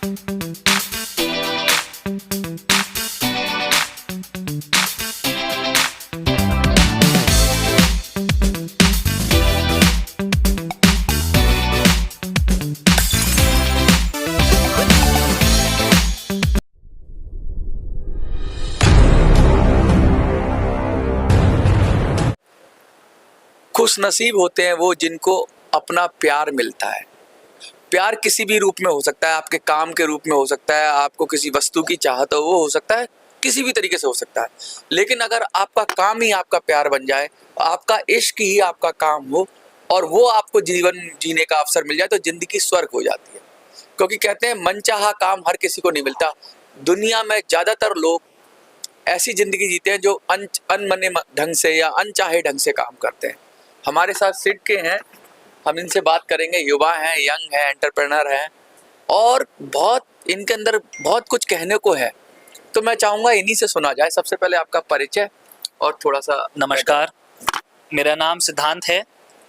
खुश नसीब होते हैं वो जिनको अपना प्यार मिलता है। प्यार किसी भी रूप में हो सकता है, आपके काम के रूप में हो सकता है, आपको किसी वस्तु की चाहत हो वो हो सकता है, किसी भी तरीके से हो सकता है। लेकिन अगर आपका काम ही आपका प्यार बन जाए, आपका इश्क ही आपका काम हो और वो आपको जीवन जीने का अवसर मिल जाए तो जिंदगी स्वर्ग हो जाती है। क्योंकि कहते हैं मनचाहा काम हर किसी को नहीं मिलता। दुनिया में ज्यादातर लोग ऐसी जिंदगी जीते हैं जो अनमने ढंग से या अनचाहे ढंग से काम करते हैं। हमारे साथ सिड के हैं, हम इनसे बात करेंगे। युवा हैं, यंग हैं, एंटरप्रेनर हैं और बहुत इनके अंदर बहुत कुछ कहने को है। तो मैं चाहूँगा इन्हीं से सुना जाए। सबसे पहले आपका परिचय और थोड़ा सा। नमस्कार, मेरा नाम सिद्धांत है।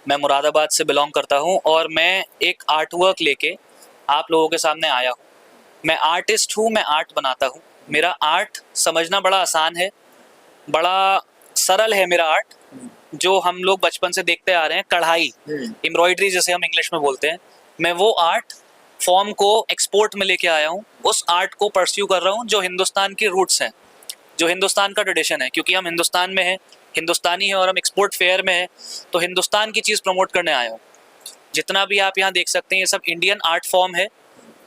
मैं मुरादाबाद से बिलोंग करता हूँ और मैं एक आर्ट वर्क लेके आप लोगों के सामने आया हूँ। मैं आर्टिस्ट हूँ, मैं आर्ट बनाता हूँ। मेरा आर्ट समझना बड़ा आसान है, बड़ा सरल है मेरा आर्ट। जो हम लोग बचपन से देखते आ रहे हैं, कढ़ाई, एम्ब्रॉयडरी जैसे हम इंग्लिश में बोलते हैं, मैं वो आर्ट फॉर्म को एक्सपोर्ट में लेके आया हूँ। उस आर्ट को परस्यू कर रहा हूँ जो हिंदुस्तान की रूट्स हैं, जो हिंदुस्तान का ट्रेडिशन है। क्योंकि हम हिंदुस्तान में हैं, हिंदुस्तानी है और हम एक्सपोर्ट फेयर में हैं, तो हिंदुस्तान की चीज़ प्रमोट करने आया हूँ। जितना भी आप यहाँ देख सकते हैं ये सब इंडियन आर्ट फॉर्म है,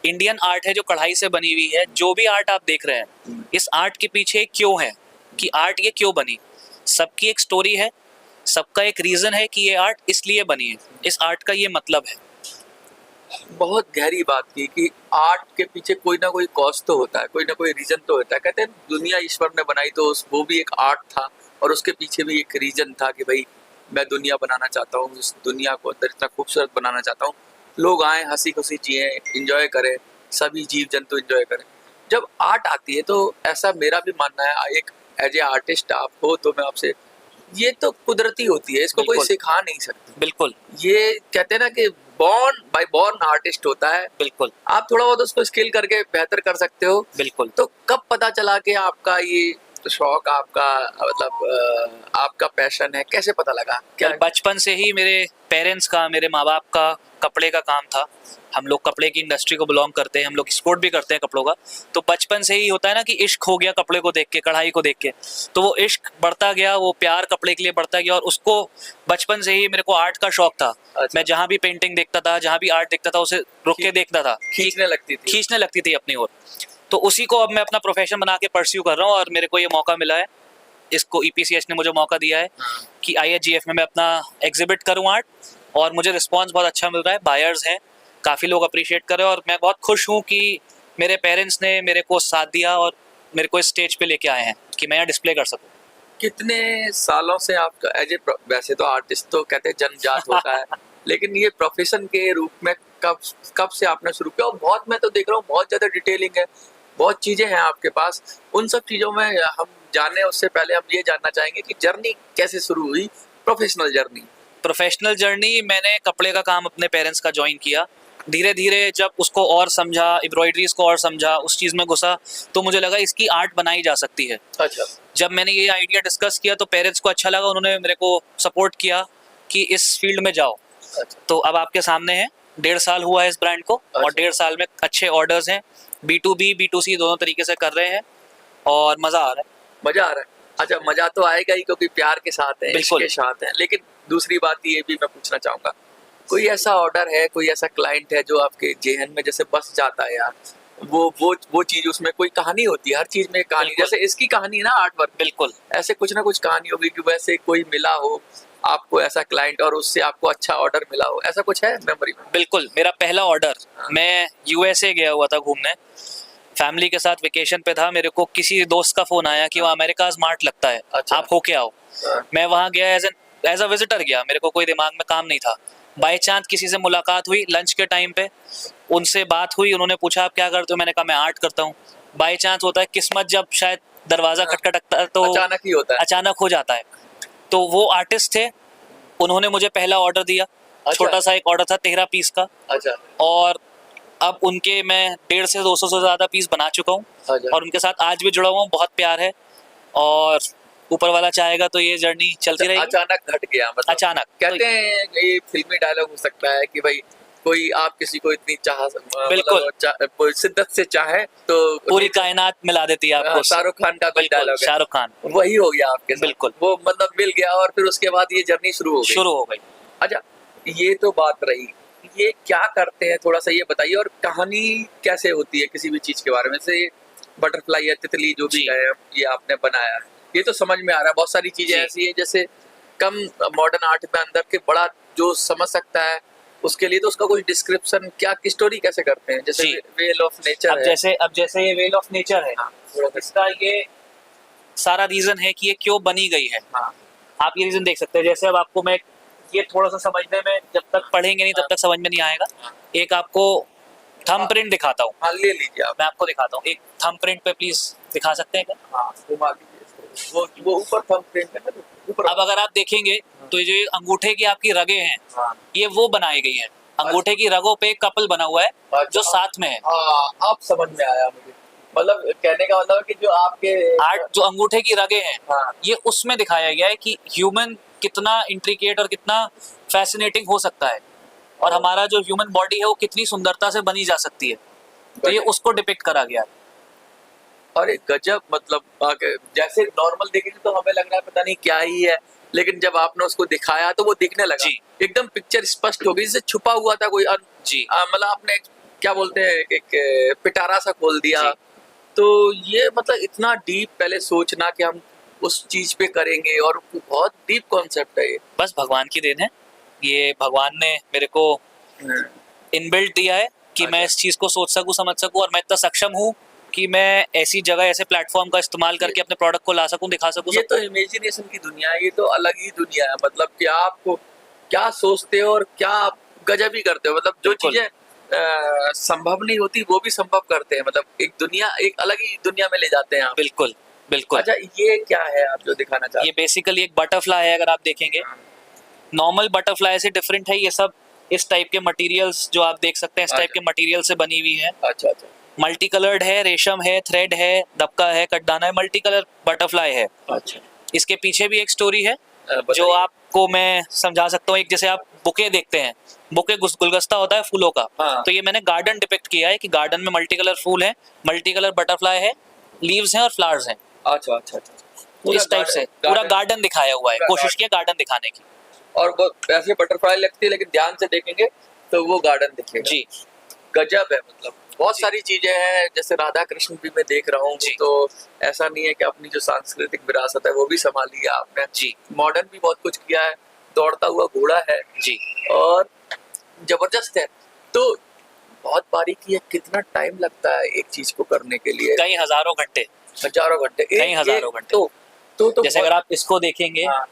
इंडियन आर्ट है जो कढ़ाई से बनी हुई है। जो भी आर्ट आप देख रहे हैं, इस आर्ट के पीछे क्यों है कि आर्ट ये क्यों बनी, सबकी एक स्टोरी है, सबका एक रीज़न है कि ये आर्ट इसलिए बनी है, इस आर्ट का ये मतलब है। बहुत गहरी बात की कि आर्ट के पीछे कोई ना कोई कॉज तो होता है, कोई ना कोई रीजन तो होता है। कहते हैं दुनिया ईश्वर ने बनाई तो वो भी एक आर्ट था और उसके पीछे भी एक रीजन था कि भाई मैं दुनिया बनाना चाहता हूँ, इस दुनिया को अंदर इतना खूबसूरत बनाना चाहता हूँ, लोग आए हंसी खुशी जिए, इंजॉय करें, सभी जीव जंतु इंजॉय करें। जब आर्ट आती है तो ऐसा मेरा भी मानना है, एक एज ए आर्टिस्ट आप हो तो मैं आपसे, ये तो कुदरती होती है, इसको कोई सिखा नहीं सकता। बिल्कुल, ये कहते हैं ना कि बॉर्न बाय बॉर्न आर्टिस्ट होता है। बिल्कुल, आप थोड़ा बहुत उसको स्किल करके बेहतर कर सकते हो। बिल्कुल। तो कब पता चला कि आपका ये शौक, आपका मतलब आपका पैशन है, कैसे पता लगा? क्या बचपन से ही मेरे पेरेंट्स का, मेरे माँ बाप का कपड़े का काम था। हम लोग कपड़े की इंडस्ट्री को बिलोंग करते हैं, हम लोग एक्सपोर्ट भी करते हैं कपड़ों का। तो बचपन से ही होता है ना कि इश्क हो गया कपड़े को देख के, कढ़ाई को देख के, तो वो इश्क बढ़ता गया, वो प्यार कपड़े के लिए बढ़ता गया और उसको बचपन से ही मेरे को आर्ट का शौक था। अच्छा। मैं जहाँ भी पेंटिंग देखता था, जहाँ भी आर्ट देखता था, उसे रुक के देखता था, खींचने लगती थी अपनी ओर। तो उसी को अब मैं अपना प्रोफेशन बना के परस्यू कर रहा हूँ और मेरे को ये मौका मिला है, इसको ईपीसीएच ने मुझे मौका दिया है कि आईएचजीएफ में मैं अपना एग्जिबिट करूँ आर्ट, और मुझे रिस्पांस बहुत अच्छा मिल रहा है। बायर्स हैं, काफ़ी लोग अप्रिशिएट कर रहे हैं और मैं बहुत खुश हूँ कि मेरे पेरेंट्स ने मेरे को साथ दिया और मेरे को इस स्टेज पे लेके आए हैं कि मैं यहाँ डिस्प्ले कर सकूँ। कितने सालों से आप एज ए, वैसे तो आर्टिस्ट तो कहते हैं जन्मजात होता है लेकिन ये प्रोफेशन के रूप में कब से आपने शुरू किया? और बहुत, मैं तो देख रहा हूँ बहुत ज़्यादा डिटेलिंग है, बहुत चीज़ें हैं आपके पास। उन सब चीज़ों में हम जाने उससे पहले हम ये जानना चाहेंगे कि जर्नी कैसे शुरू हुई, प्रोफेशनल जर्नी? मैंने कपड़े का काम अपने पेरेंट्स का ज्वाइन किया। धीरे धीरे जब उसको और समझा, एम्ब्रॉयडरीज को और समझा, उस चीज़ में घुसा, तो मुझे लगा इसकी आर्ट बनाई जा सकती है। अच्छा। जब मैंने ये आइडिया डिस्कस किया तो पेरेंट्स को अच्छा लगा, उन्होंने मेरे को सपोर्ट किया कि इस फील्ड में जाओ। अच्छा। तो अब आपके सामने है, 1.5 साल हुआ है इस ब्रांड को। अच्छा। और 1.5 साल में अच्छे ऑर्डर्स हैं, B2B B2C दोनों तरीके से कर रहे हैं और मज़ा आ रहा है। अच्छा, मजा तो आएगा ही क्योंकि प्यार के साथ है, इश्क बिल्कुल के साथ है। लेकिन दूसरी बात ये भी मैं पूछना चाहूंगा, कोई ऐसा ऑर्डर है, कोई ऐसा क्लाइंट है जो आपके जेहन में जैसे बस जाता है यार, वो चीज, उसमें कोई कहानी होती है, हर चीज में कहानी, जैसे इसकी कहानी है ना आर्ट वर्क, बिल्कुल ऐसे कुछ ना कुछ कहानी होगी कि वैसे कोई मिला हो आपको ऐसा क्लाइंट और उससे आपको अच्छा ऑर्डर मिला हो, ऐसा कुछ है मेमोरी में? बिल्कुल, मेरा पहला ऑर्डर, मैं यूएसए गया हुआ था घूमने, फैमिली के साथ वेकेशन पे था। मेरे को किसी दोस्त का फोन आया कि वहाँ अमेरिका स्मार्ट लगता है, अच्छा। आप होके आओ। मैं वहाँ गया एज अ विजिटर गया, मेरे को कोई दिमाग में काम नहीं था। बाय चांस किसी से मुलाकात हुई लंच के टाइम पे, उनसे बात हुई, उन्होंने पूछा आप क्या करते हो, मैंने कहा मैं आर्ट करता हूँ। बाय चांस होता है, किस्मत जब शायद दरवाजा खटखटता है तो अचानक ही होता है, अचानक हो जाता है। तो वो आर्टिस्ट थे, उन्होंने मुझे पहला ऑर्डर दिया। अच्छा। छोटा सा एक ऑर्डर था 13 पीस का। अच्छा। और अब उनके मैं 150 से 200 से ज़्यादा पीस बना चुका हूँ अच्छा। और उनके साथ आज भी जुड़ा हुआ हूँ, बहुत प्यार है और ऊपर वाला चाहेगा तो ये जर्नी चलती रहेगी। अचानक घट गया मतलब अचानक कहते हैं ये फिल्मी डायलॉग हो सकता है कि भाई कोई आप किसी को इतनी बिल्कुल। कोई शिद्दत से चाहे तो पूरी कायनात मिला देती है आपको उससे। शाहरुख खान का कोई बिल्कुल, डायलॉग है, शाहरुख खान वही हो गया आपके साथ। बिल्कुल। वो मतलब मिल गया और फिर उसके बाद ये जर्नी शुरू हो गई। शुरू हो गई। अच्छा, ये तो बात रही, ये क्या करते हैं थोड़ा सा ये बताइए, और कहानी कैसे होती है किसी भी चीज के बारे में, जैसे बटरफ्लाई या तितली जो भी जी। है ये आपने बनाया, ये तो समझ में आ रहा है। बहुत सारी चीजें जी। ऐसी है जैसे कम मॉडर्न आर्ट में अंदर के बड़ा जो समझ सकता है उसके लिए तो उसका कोई डिस्क्रिप्शन क्या की स्टोरी कैसे करते हैं, जैसे जी। वेल ऑफ नेचर है। अब जैसे ये वेल ऑफ नेचर है, हाँ, थोड़ा सा- इसका ये सारा रीजन है कि ये क्यों बनी गई है। हाँ, आप ये रीजन देख सकते हैं। जैसे अब आपको मैं ये थोड़ा सा समझने में, जब तक पढ़ेंगे नहीं तब तक समझ में नहीं आएगा। हाँ। एक आपको थंब प्रिंट दिखाता हूँ, हाँ, ले लीजिए आप। मैं आपको दिखाता हूँ। एक थंब प्रिंट पे प्लीज दिखा सकते हैं क्या? हाँ, घुमा दीजिए इसको। वो ऊपर थंब प्रिंट है ना, ऊपर। अब अगर आप देखेंगे तो ये जो अंगूठे की आपकी रगें हैं, हाँ, ये वो बनाई गई हैं। अंगूठे की रगों पे एक कपल बना हुआ है जो साथ में है। हाँ, अब समझ में आया मुझे, मतलब कहने का मतलब है कि जो आपके आर्ट जो अंगूठे की रगें हैं, हाँ, ये उसमें दिखाया गया है कि ह्यूमन कितना इंट्रिकेट और कितना फैसिनेटिंग हो सकता है और हमारा जो ह्यूमन बॉडी है वो कितनी सुंदरता से बनी जा सकती है। तो ये उसको डिपिक्ट करा गया है। और एक गजब, मतलब जैसे नॉर्मल देखेंगे तो हमें लग रहा है पता नहीं क्या ही है, लेकिन जब आपने उसको दिखाया तो वो दिखने लगा। जी। एकदम पिक्चर स्पष्ट हो गई, जैसे छुपा हुआ था कोई जी। मतलब आपने क्या बोलते हैं एक पिटारा सा खोल दिया। जी। तो ये मतलब इतना डीप पहले सोचना कि हम उस चीज पे करेंगे, और बहुत डीप कॉन्सेप्ट है ये। बस भगवान की देन है, ये भगवान ने मेरे को इनबिल्ट दिया है कि मैं इस चीज को सोच सकूं, समझ सकूं, और मैं इतना सक्षम हूं कि मैं ऐसी जगह, ऐसे प्लेटफॉर्म का इस्तेमाल करके अपने प्रोडक्ट को ला सकूं, दिखा सकूं ये सबको। तो इमेजिनेशन की दुनिया है, ये तो अलग ही दुनिया है। मतलब कि आपको क्या सोचते हो और क्या आप गजब ही करते हो, मतलब जो बिल्कुल। चीजें संभव नहीं होती वो भी संभव करते हैं। मतलब एक दुनिया, एक अलग ही दुनिया में ले जाते हैं आप। बिल्कुल बिल्कुल। अच्छा, ये क्या है आप जो दिखाना चाहते ये बेसिकली एक बटरफ्लाई है। अगर आप देखेंगे नॉर्मल बटरफ्लाई से डिफरेंट है ये सब। इस टाइप के मटेरियल्स जो आप देख सकते हैं, इस टाइप के मटेरियल से बनी हुई है। हैं? अच्छा अच्छा मल्टी कलर्ड है, रेशम है, थ्रेड है, दबका है, कटदाना है, मल्टी कलर बटरफ्लाई है। अच्छा। इसके पीछे भी एक स्टोरी है बताइए। जो आपको मैं समझा सकता हूँ। एक जैसे आप बुके देखते हैं, बुके गुलदस्ता होता है फूलों का, हाँ। तो ये मैंने गार्डन डिपिक्ट किया है कि गार्डन में मल्टी कलर फूल है, मल्टी कलर बटरफ्लाई है, लीव्स हैं और फ्लावर्स हैं। अच्छा अच्छा अच्छा। तो इस टाइप से पूरा गार्डन दिखाया हुआ है, पूरा कोशिश की गार्डन दिखाने की। और वो ऐसे बटरफ्लाई लगती है, लेकिन ध्यान से देखेंगे तो वो गार्डन दिखेगा। जी। गजब है, मतलब बहुत जी। सारी चीजें हैं। जैसे राधा कृष्ण भी मैं देख रहा हूँ, जी। तो ऐसा नहीं है कि अपनी जो सांस्कृतिक विरासत है वो भी संभाली है आपने। जी। मॉडर्न भी बहुत कुछ किया है, दौड़ता हुआ घोड़ा है जी। और जबरदस्त है। तो बहुत बारीकी है, कितना टाइम लगता है एक चीज को करने के लिए? कई हजारों घंटे, हजारों घंटे, कई हजारों घंटे। तो जैसे अगर आप इसको देखेंगे, हाँ,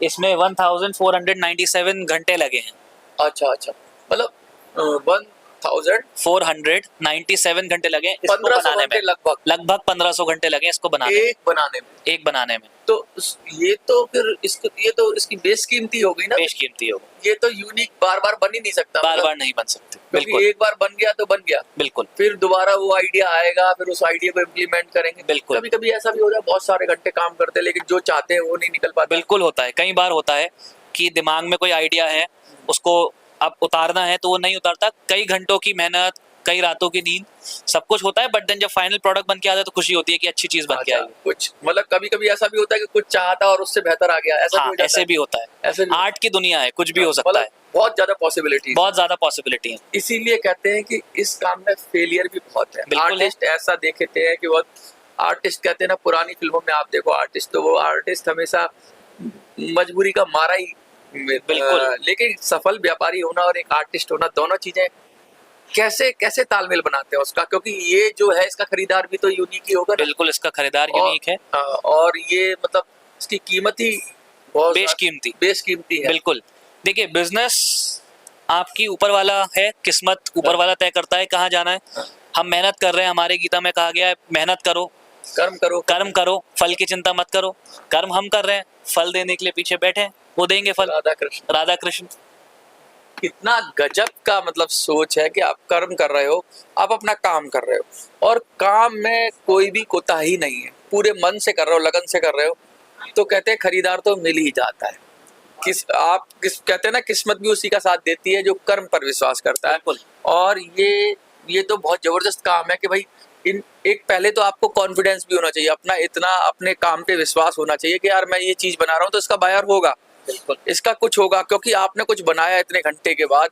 इसमें 1497 घंटे लगे हैं। अच्छा अच्छा, मतलब 497 घंटे लगे हैं इसको 1500 बनाने घंटे में। लगभग लगभग 1500 घंटे लगे हैं इसको बनाने में, एक बनाने में। एक बनाने में। तो ये तो फिर इसको, ये तो इसकी बेस कीमती हो गई ना। बेशकीमती होगा, ये तो यूनिक बार बार बन ही नहीं सकता, बार मतलब बार नहीं बन सकते। क्योंकि बिल्कुल एक बार बन गया तो बन गया, बिल्कुल फिर दोबारा वो आइडिया आएगा, फिर उस आइडिया को इम्प्लीमेंट करेंगे। बिल्कुल। कभी कभी ऐसा भी हो जाए बहुत सारे घंटे काम करते हैं लेकिन जो चाहते हैं वो नहीं निकल पाता। बिल्कुल होता है, कई बार होता है कि दिमाग में कोई आइडिया है, उसको अब उतारना है तो वो नहीं उतारता। कई घंटों की मेहनत, कई रातों की नींद, सब कुछ होता है, बट देन जब फाइनल प्रोडक्ट बन के आता है तो खुशी होती है कि अच्छी चीज बन के आई है। कुछ मतलब कभी कभी ऐसा भी होता है कि कुछ चाहता और उससे बेहतर आ गया, ऐसा भी हाँ, हो जाता ऐसे है। भी होता है। ऐसे भी आर्ट की दुनिया है, कुछ भी हो सकता मतलब है, बहुत ज्यादा पॉसिबिलिटी, बहुत ज्यादा पॉसिबिलिटी है। इसीलिए कहते हैं कि इस काम में फेलियर भी बहुत है। बिल्कुल है। आर्टिस्ट ऐसा देखते हैं कि बहुत, आर्टिस्ट कहते हैं ना, पुरानी फिल्मों में आप देखो आर्टिस्ट, तो वो आर्टिस्ट हमेशा मजबूरी का मारा ही बिल्कुल। लेकिन सफल व्यापारी होना और एक आर्टिस्ट होना, दोनों चीजें कैसे कैसे तालमेल बनाते हैं उसका, क्योंकि ये जो है इसका खरीदार भी तो यूनिक ही होगा ना। बिल्कुल, इसका खरीदार यूनिक है, और ये मतलब इसकी कीमत ही बहुत बेशकीमती, बेशकीमती है। बिल्कुल। देखिए, बिजनेस आपकी ऊपर वाला है, किस्मत ऊपर वाला तय करता है कहाँ जाना है। हम मेहनत कर रहे हैं, हमारे गीता में कहा गया है मेहनत करो, कर्म करो, कर्म करो, फल की चिंता मत करो। कर्म हम कर रहे हैं, फल देने के लिए पीछे बैठे हैं, वो देंगे फल। राधा कृष्ण। राधा कृष्ण। कितना गजब का मतलब सोच है कि आप कर्म कर रहे हो, आप अपना काम कर रहे हो और काम में कोई भी कोताही नहीं है, पूरे मन से कर रहे हो, लगन से कर रहे हो, तो कहते हैं खरीदार तो मिल ही जाता है। किस कहते हैं ना, किस्मत भी उसी का साथ देती है जो कर्म पर विश्वास करता है। बिल्कुल। और ये तो बहुत जबरदस्त काम है कि भाई इन एक पहले तो आपको कॉन्फिडेंस भी होना चाहिए, अपना इतना अपने काम पे विश्वास होना चाहिए कि यार मैं ये चीज बना रहा हूँ तो इसका बायर होगा, बिल्कुल। इसका कुछ होगा, क्योंकि आपने कुछ बनाया इतने घंटे के बाद।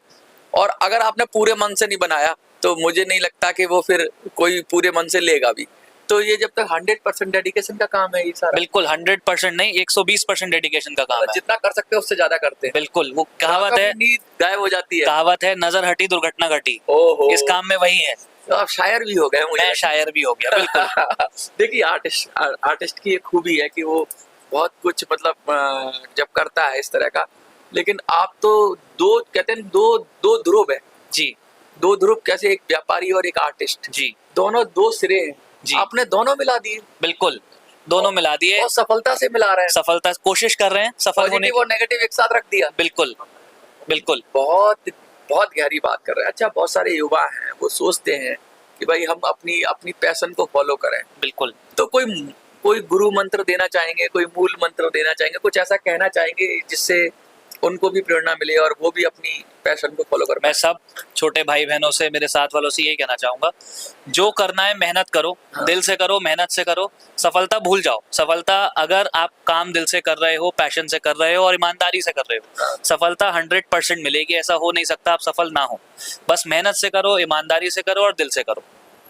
और अगर आपने पूरे मन से नहीं बनाया तो मुझे नहीं लगता कि वो फिर कोई पूरे मन से लेगा भी। तो ये जब तक 100% डेडिकेशन का काम है ये सारा। बिल्कुल 100% नहीं, 120% डेडिकेशन का काम है। जितना कर सकते हो उससे ज्यादा करते हैं। बिल्कुल, वो कहावत है, नींद गायब हो जाती है। कहावत है, नजर हटी दुर्घटना घटी। ओहो, इस काम में वही है। तो आप शायर भी हो गए मुझे मैं लगता है। शायर भी हो गया, बिल्कुल। देखिए आर्टिस्ट की एक खूबी है कि वो बहुत कुछ मतलब जब करता है इस तरह का, लेकिन आप तो दो कहते हैं दो ध्रुव है जी दो ध्रुव, कैसे एक व्यापारी और एक आर्टिस्ट, जी दोनों दो सिरे हैं जी। आपने दोनों मिला दिए बिल्कुल, दोनों मिला दिए, और सफलता से मिला रहे हैं, सफलता कोशिश कर रहे हैं सफल होने पॉजिटिव की। और नेगेटिव एक साथ रख दिया। बिल्कुल बिल्कुल। बहुत बहुत गहरी बात कर रहे हैं। अच्छा, बहुत सारे युवा हैं वो सोचते हैं कि भाई हम अपनी अपनी पैशन को फॉलो करें, बिल्कुल। तो कोई गुरु मंत्र देना चाहेंगे, कोई मूल मंत्र देना चाहेंगे, कुछ ऐसा कहना चाहेंगे जिससे उनको भी प्रेरणा मिले और वो भी अपनी पैशन को फॉलो कर मैं पाए? सब छोटे भाई बहनों से, मेरे साथ वालों से यही कहना चाहूंगा, जो करना है मेहनत करो, हाँ। दिल से करो, मेहनत से करो। सफलता भूल जाओ। सफलता अगर आप काम दिल से कर रहे हो, पैशन से कर रहे हो और ईमानदारी से कर रहे हो, हाँ। सफलता 100% मिलेगी। ऐसा हो नहीं सकता आप सफल ना हो। बस मेहनत से करो, ईमानदारी से करो और दिल से करो।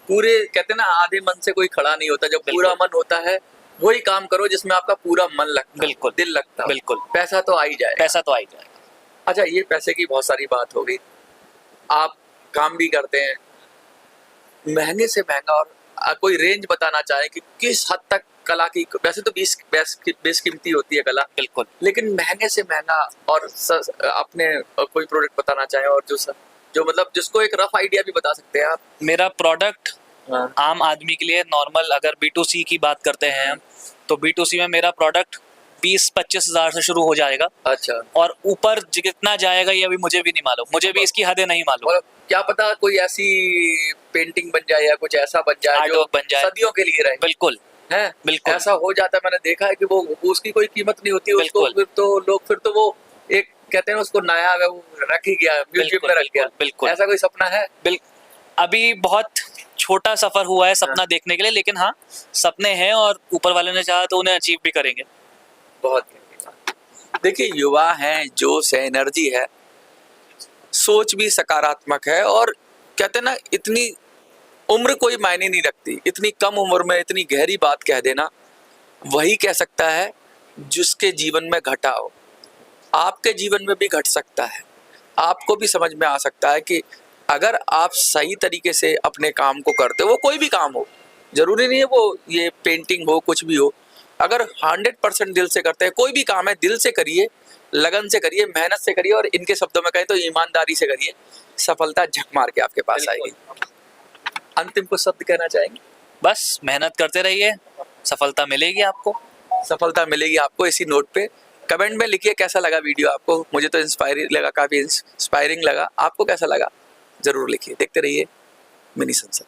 पूरे कहते हैं ना, आधे मन से कोई खड़ा नहीं होता, जब पूरा मन होता है वही काम करो जिसमें आपका पूरा मन लगता है, बिल्कुल। दिल लगता है। बिल्कुल। पैसा तो आ ही जाएगा। पैसा तो आ ही जाएगा। अच्छा, ये पैसे की बहुत सारी बात होगी, आप काम भी करते हैं, महंगे से महंगा, और कोई रेंज बताना चाहे कि किस हद तक कला की, वैसे तो बेशकीमती होती है कला, बिल्कुल। लेकिन महंगे से महंगा और अपने कोई प्रोडक्ट बताना चाहे और जो मतलब जिसको एक रफ आइडिया भी बता सकते हैं आप। मेरा प्रोडक्ट हाँ। आम आदमी के लिए नॉर्मल, अगर B2C की बात करते हैं हम, तो B2C में मेरा प्रोडक्ट 20-25 हज़ार से शुरू हो जाएगा। अच्छा, और ऊपर कितना जाएगा ये अभी मुझे भी नहीं मालूम, मुझे भी इसकी हदें नहीं मालूम। और क्या पता कोई ऐसी पेंटिंग बन जाए या कुछ ऐसा बन जाए आर्ट जो वर्क बन जाए। सदियों के लिए रहे। बिल्कुल है, बिल्कुल। ऐसा हो जाता है, मैंने देखा है कि वो उसकी कोई कीमत नहीं होती, उसको बिल्कुल। फिर तो वो एक कहते हैं उसको नायाब है, वो रख ही गया, म्यूजियम में रख गया। बिल्कुल। ऐसा कोई सपना है? अभी बहुत छोटा सफर हुआ है सपना देखने के लिए, लेकिन हाँ, सपने हैं और ऊपर वाले ने चाहा तो उन्हें अचीव भी करेंगे। बहुत गहरी बात। देखिए, युवा हैं, जोश है, एनर्जी है, सोच भी सकारात्मक है, और कहते हैं ना, इतनी उम्र कोई मायने नहीं रखती। इतनी कम उम्र में इतनी गहरी बात कह देना वही कह सकता है जिसके जीवन में घटा हो। आपके जीवन में भी घट सकता है, आपको भी समझ में आ सकता है कि अगर आप सही तरीके से अपने काम को करते हो, वो कोई भी काम हो, जरूरी नहीं है वो ये पेंटिंग हो, कुछ भी हो, अगर 100% दिल से करते हैं, कोई भी काम है दिल से करिए, लगन से करिए, मेहनत से करिए, और इनके शब्दों में कहें तो ईमानदारी से करिए, सफलता झक मार के आपके पास आएगी। अंतिम कुछ शब्द कहना चाहेंगे? बस मेहनत करते रहिए, सफलता मिलेगी आपको। सफलता मिलेगी आपको। इसी नोट पे कमेंट में लिखिए कैसा लगा वीडियो आपको। मुझे तो इंस्पायरिंग लगा, काफी इंस्पायरिंग लगा। आपको कैसा लगा जरूर लिखिए। देखते रहिए मिनी संसद।